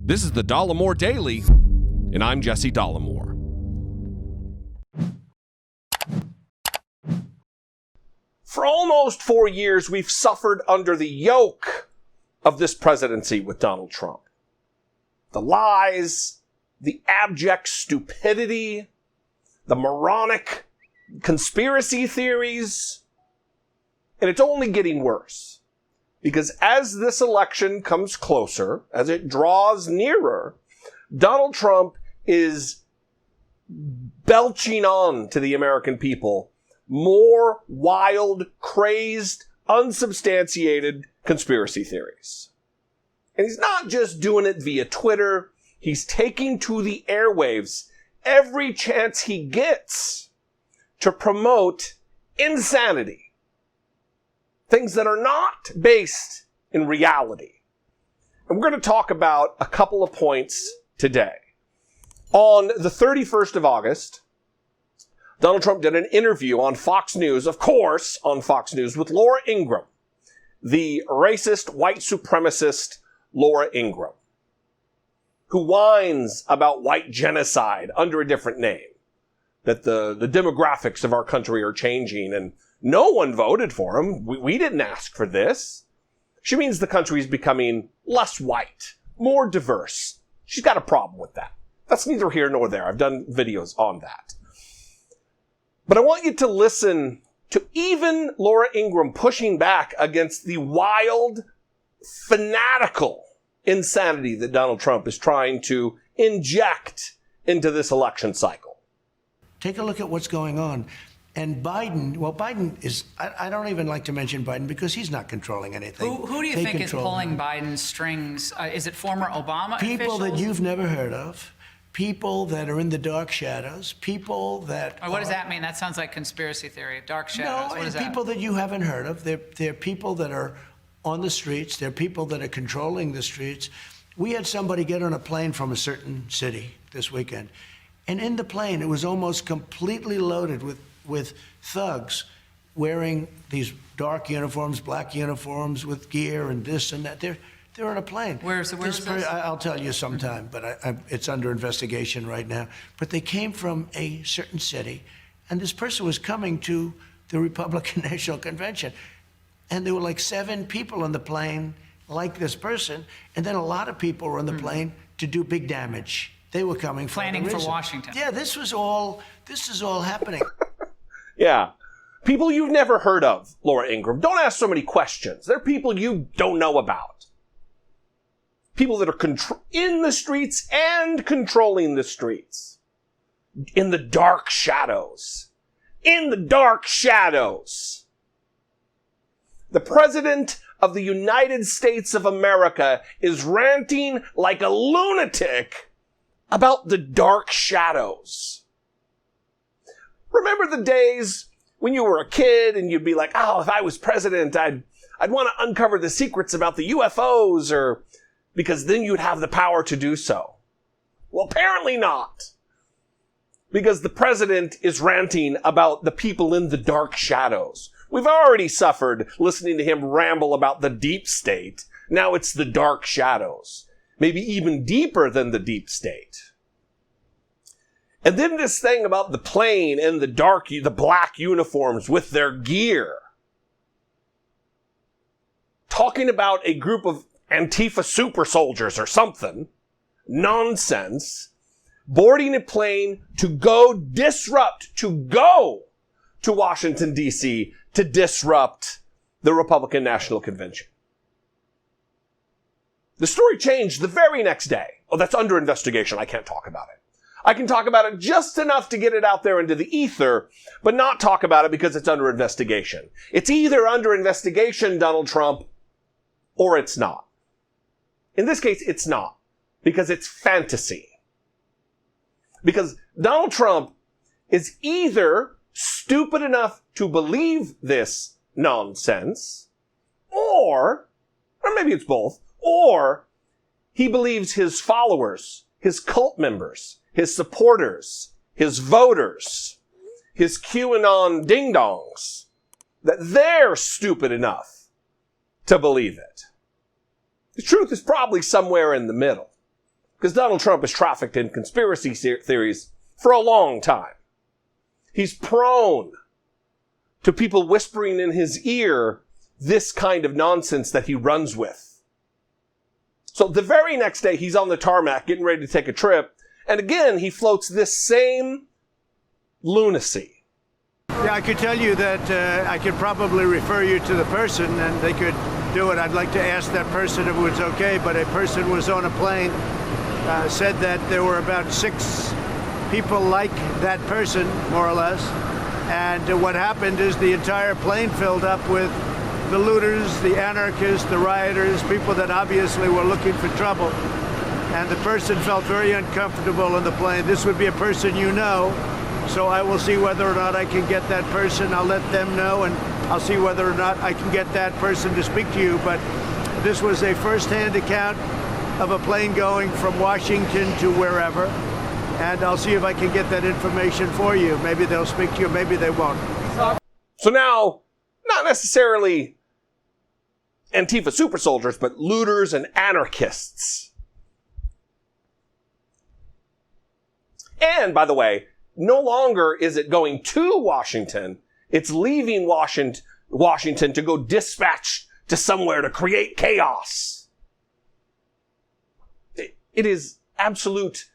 This is the Dollemore Daily, and I'm Jesse Dollemore. For almost 4 years, we've suffered under the yoke of this presidency with Donald Trump. The lies, the abject stupidity, the moronic conspiracy theories, and it's only getting worse. Because as this election comes closer, as it draws nearer, Donald Trump is belching on to the American people more wild, crazed, unsubstantiated conspiracy theories. And he's not just doing it via Twitter. He's taking to the airwaves every chance he gets to promote insanity. Things that are not based in reality. And we're going to talk about a couple of points today. On the 31st of August, Donald Trump did an interview on Fox News, of course, on Fox News with Laura Ingraham, the racist, white supremacist Laura Ingraham, who whines about white genocide under a different name, that the demographics of our country are changing and no one voted for him. We didn't ask for this. She means the country is becoming less white, more diverse. She's got a problem with that. That's neither here nor there. I've done videos on that. But I want you to listen to even Laura Ingraham pushing back against the wild, fanatical insanity that Donald Trump is trying to inject into this election cycle. Take a look at what's going on. And Biden is, I don't even like to mention Biden because he's not controlling anything. Who do you think is pulling Biden's strings? Is it former Obama people officials? That you've never heard of, people that are in the dark shadows, people that... What does that mean? That sounds like conspiracy theory, dark shadows. No, what is that? People that you haven't heard of. They're people that are on the streets. They're people that are controlling the streets. We had somebody get on a plane from a certain city this weekend. And in the plane, it was almost completely loaded with thugs wearing these dark uniforms, black uniforms with gear and this and that. They're on a plane. Where's this? I'll tell you sometime, but it's under investigation right now. But they came from a certain city, and this person was coming to the Republican National Convention. And there were like 7 people on the plane like this person, and then a lot of people were on the plane to do big damage. They were coming for planning for Washington. Yeah, this is all happening. Yeah. People you've never heard of, Laura Ingraham. Don't ask so many questions. They're people you don't know about. People that are in the streets and controlling the streets. In the dark shadows. In the dark shadows. The President of the United States of America is ranting like a lunatic about the dark shadows. Remember the days when you were a kid and you'd be like, oh, if I was president, I'd want to uncover the secrets about the UFOs, or because then you'd have the power to do so. Well, apparently not. Because the president is ranting about the people in the dark shadows. We've already suffered listening to him ramble about the deep state. Now it's the dark shadows. Maybe even deeper than the deep state. And then this thing about the plane and the black uniforms with their gear. Talking about a group of Antifa super soldiers or something. Nonsense. Boarding a plane to go to Washington, D.C. to disrupt the Republican National Convention. The story changed the very next day. Oh, that's under investigation. I can't talk about it. I can talk about it just enough to get it out there into the ether, but not talk about it because it's under investigation. It's either under investigation, Donald Trump, or it's not. In this case, it's not, because it's fantasy. Because Donald Trump is either stupid enough to believe this nonsense, or maybe it's both, or he believes his followers, his cult members, his supporters, his voters, his QAnon ding-dongs, that they're stupid enough to believe it. The truth is probably somewhere in the middle. Because Donald Trump is trafficked in conspiracy theories for a long time. He's prone to people whispering in his ear this kind of nonsense that he runs with. So the very next day, he's on the tarmac getting ready to take a trip. And again, he floats this same lunacy. Yeah, I could tell you that I could probably refer you to the person and they could do it. I'd like to ask that person if it was okay, but a person was on a plane, said that there were about 6 people like that person, more or less. And what happened is the entire plane filled up with the looters, the anarchists, the rioters, people that obviously were looking for trouble. And the person felt very uncomfortable on the plane. This would be a person you know, so I will see whether or not I can get that person. I'll let them know, and I'll see whether or not I can get that person to speak to you. But this was a first-hand account of a plane going from Washington to wherever, and I'll see if I can get that information for you. Maybe they'll speak to you, maybe they won't. So now, not necessarily Antifa super soldiers, but looters and anarchists. And, by the way, no longer is it going to Washington. It's leaving Washington to go dispatch to somewhere to create chaos. It is absolute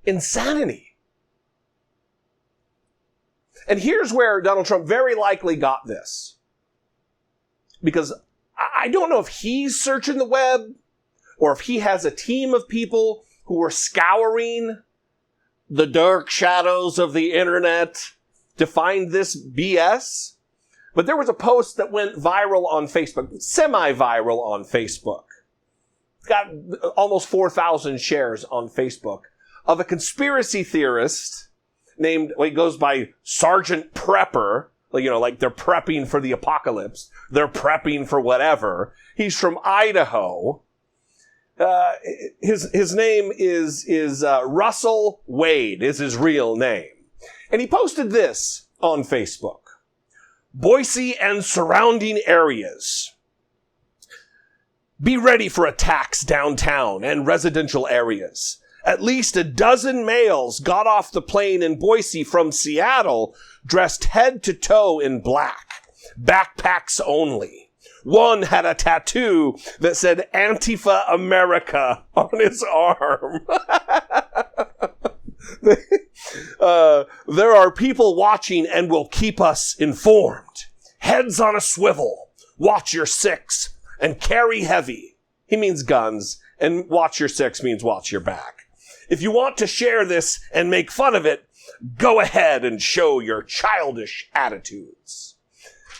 insanity. And here's where Donald Trump very likely got this. Because I don't know if he's searching the web or if he has a team of people who are scouring the dark shadows of the internet to find this BS. But there was a post that went viral on Facebook, semi-viral on Facebook. Got almost 4,000 shares on Facebook of a conspiracy theorist named, well, he goes by Sergeant Prepper. Like they're prepping for the apocalypse. They're prepping for whatever. He's from Idaho. His name is Russell Wade is his real name. And he posted this on Facebook. Boise and surrounding areas. Be ready for attacks downtown and residential areas. At least a dozen males got off the plane in Boise from Seattle dressed head to toe in black. Backpacks only. One had a tattoo that said Antifa America on his arm. There are people watching and will keep us informed. Heads on a swivel. Watch your 6 and carry heavy. He means guns, and watch your 6 means watch your back. If you want to share this and make fun of it, go ahead and show your childish attitudes.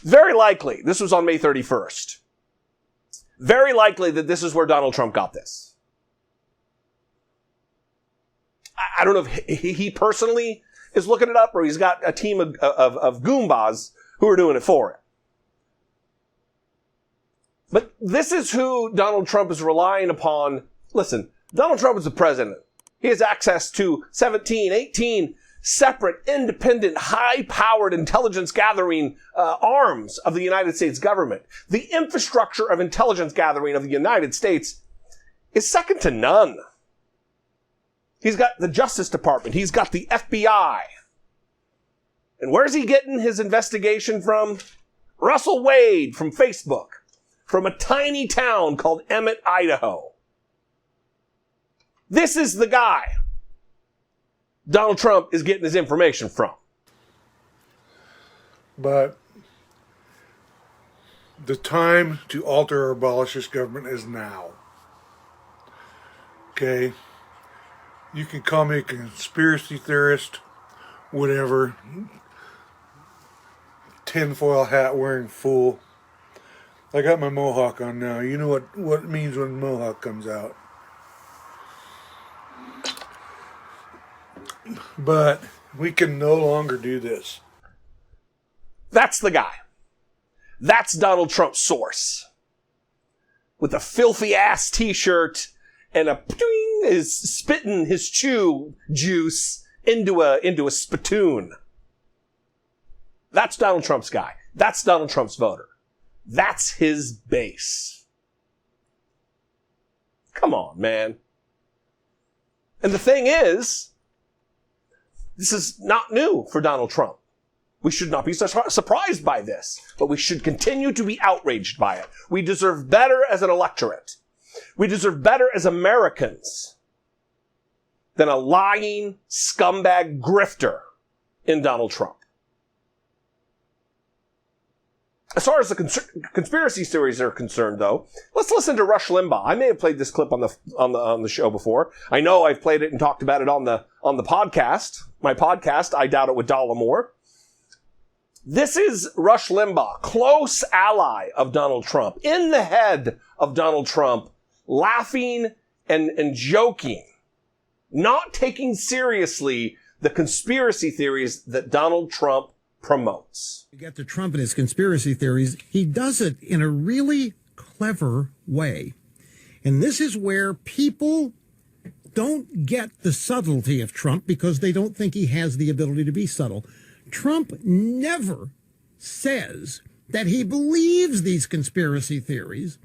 Very likely, this was on May 31st. Very likely that this is where Donald Trump got this. I don't know if he personally is looking it up or he's got a team of Goombas who are doing it for him. But this is who Donald Trump is relying upon. Listen, Donald Trump is the president. He has access to 17, 18 separate, independent, high-powered intelligence gathering arms of the United States government. The infrastructure of intelligence gathering of the United States is second to none. He's got the Justice Department. He's got the FBI. And where's he getting his investigation from? Russell Wade from Facebook, from a tiny town called Emmett, Idaho. This is the guy Donald Trump is getting his information from. But the time to alter or abolish this government is now. Okay? You can call me a conspiracy theorist, whatever, tinfoil hat wearing fool. I got my mohawk on now. You know what it means when mohawk comes out. But we can no longer do this. That's the guy. That's Donald Trump's source. With a filthy ass t-shirt and is spitting his chew juice into a spittoon. That's Donald Trump's guy. That's Donald Trump's voter. That's his base. Come on, man. And the thing is, this is not new for Donald Trump. We should not be surprised by this, but we should continue to be outraged by it. We deserve better as an electorate. We deserve better as Americans than a lying scumbag grifter in Donald Trump. As far as the conspiracy theories are concerned, though, let's listen to Rush Limbaugh. I may have played this clip on the show before. I know I've played it and talked about it on the podcast. My podcast, I Doubt It with Dollemore. This is Rush Limbaugh, close ally of Donald Trump, in the head of Donald Trump, laughing and joking, not taking seriously the conspiracy theories that Donald Trump promotes. To get to Trump and his conspiracy theories, he does it in a really clever way. And this is where people don't get the subtlety of Trump because they don't think he has the ability to be subtle. Trump never says that he believes these conspiracy theories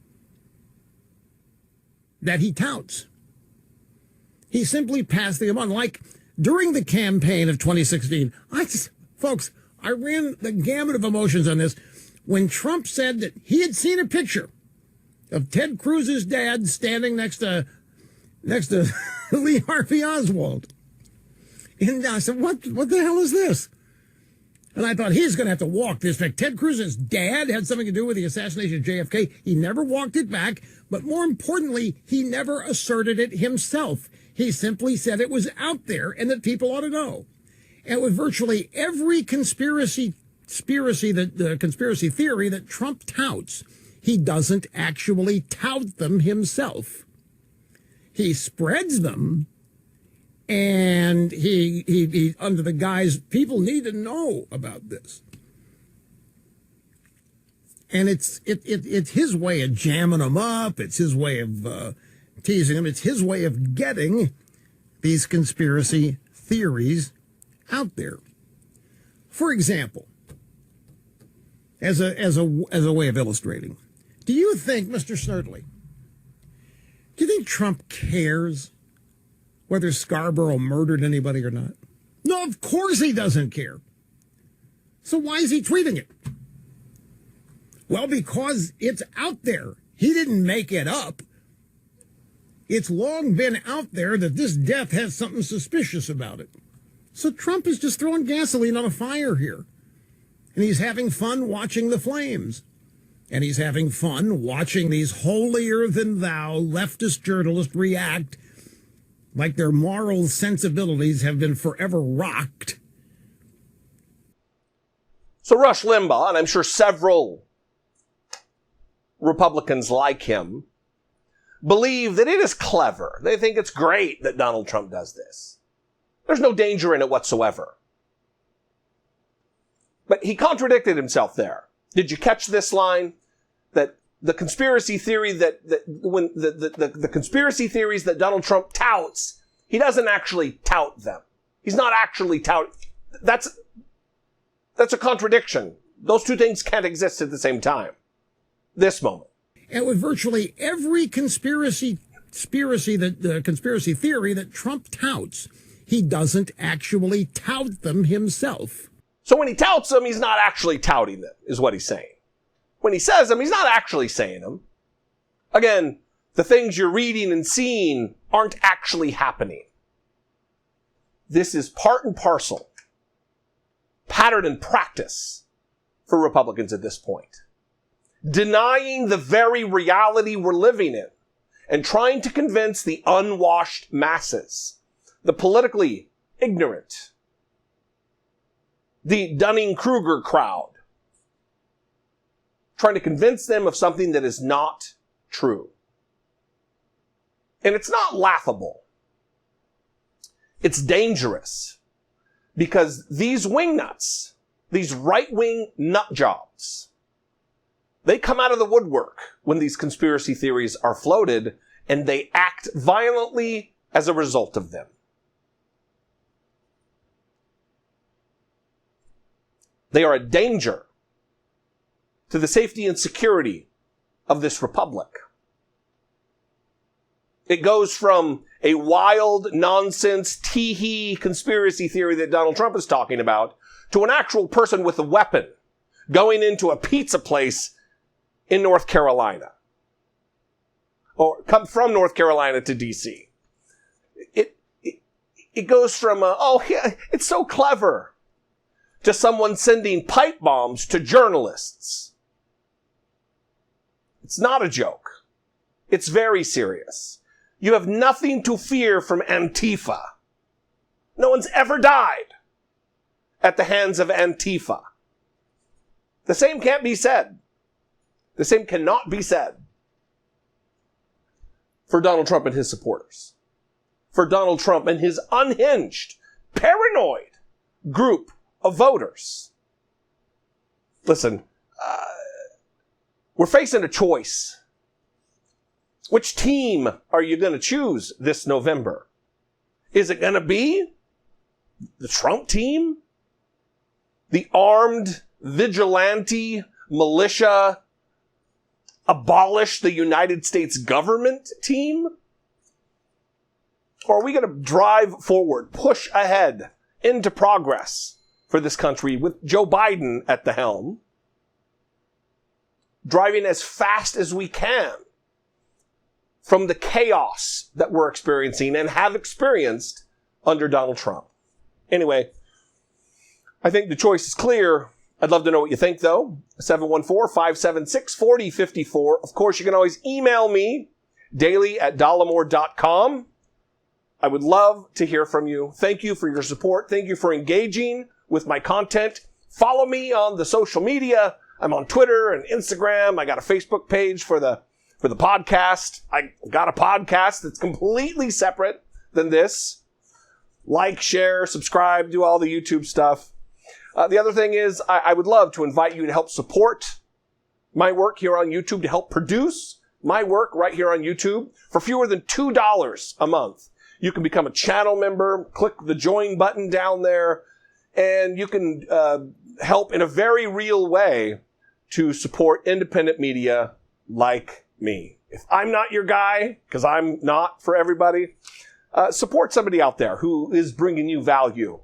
that he touts. He simply passed them on. Like during the campaign of 2016, folks, I ran the gamut of emotions on this. When Trump said that he had seen a picture of Ted Cruz's dad standing next to Lee Harvey Oswald. And I said, what the hell is this? And I thought, he's going to have to walk this back. Ted Cruz's dad had something to do with the assassination of JFK. He never walked it back. But more importantly, he never asserted it himself. He simply said it was out there and that people ought to know. And with virtually every conspiracy theory that Trump touts, he doesn't actually tout them himself. He spreads them, and he under the guise, people need to know about this. And it's his way of jamming them up. It's his way of teasing them. It's his way of getting these conspiracy theories out there. For example, as a way of illustrating, do you think, Mr. Snerdley, do you think Trump cares whether Scarborough murdered anybody or not? No, of course he doesn't care. So why is he tweeting it? Well, because it's out there. He didn't make it up. It's long been out there that this death has something suspicious about it. So Trump is just throwing gasoline on a fire here. And he's having fun watching the flames. And he's having fun watching these holier-than-thou leftist journalists react like their moral sensibilities have been forever rocked. So Rush Limbaugh, and I'm sure several Republicans like him, believe that it is clever. They think it's great that Donald Trump does this. There's no danger in it whatsoever. But he contradicted himself there. Did you catch this line? That the conspiracy theory when the conspiracy theories that Donald Trump touts, he doesn't actually tout them. He's not actually touting. That's a contradiction. Those two things can't exist at the same time. This moment. And with virtually every conspiracy theory that Trump touts, he doesn't actually tout them himself. So when he touts them, he's not actually touting them, is what he's saying. When he says them, he's not actually saying them. Again, the things you're reading and seeing aren't actually happening. This is part and parcel, pattern and practice for Republicans at this point. Denying the very reality we're living in and trying to convince the unwashed masses, the politically ignorant, the Dunning-Kruger crowd, trying to convince them of something that is not true. And it's not laughable. It's dangerous. Because these wingnuts, these right-wing nut jobs, they come out of the woodwork when these conspiracy theories are floated, and they act violently as a result of them. They are a danger to the safety and security of this republic. It goes from a wild, nonsense, tee-hee conspiracy theory that Donald Trump is talking about, to an actual person with a weapon going into a pizza place in North Carolina. Or come from North Carolina to D.C. It goes from, it's so clever, to someone sending pipe bombs to journalists. It's not a joke. It's very serious. You have nothing to fear from Antifa. No one's ever died at the hands of Antifa. The same can't be said. The same cannot be said for Donald Trump and his supporters. For Donald Trump and his unhinged, paranoid group of voters. Listen, we're facing a choice. Which team are you going to choose this November? Is it going to be the Trump team? The armed, vigilante, militia, abolish the United States government team? Or are we going to drive forward, push ahead into progress for this country with Joe Biden at the helm, driving as fast as we can from the chaos that we're experiencing and have experienced under Donald Trump? Anyway, I think the choice is clear. I'd love to know what you think, though. 714-576-4054. Of course, you can always email me, daily@dollemore.com. I would love to hear from you. Thank you for your support. Thank you for engaging with my content. Follow me on the social media. I'm on Twitter and Instagram. I got a Facebook page for the podcast. I got a podcast that's completely separate than this. Like, share, subscribe, do all the YouTube stuff. The other thing is, I would love to invite you to help support my work here on YouTube, to help produce my work right here on YouTube for fewer than $2 a month. You can become a channel member, click the join button down there, and you can help in a very real way to support independent media like me. If I'm not your guy, because I'm not for everybody, support somebody out there who is bringing you value,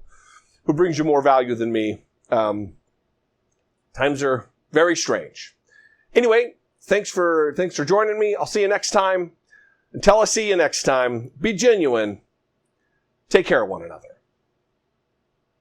who brings you more value than me. Times are very strange. Anyway, thanks for joining me. I'll see you next time. Until I see you next time, be genuine. Take care of one another.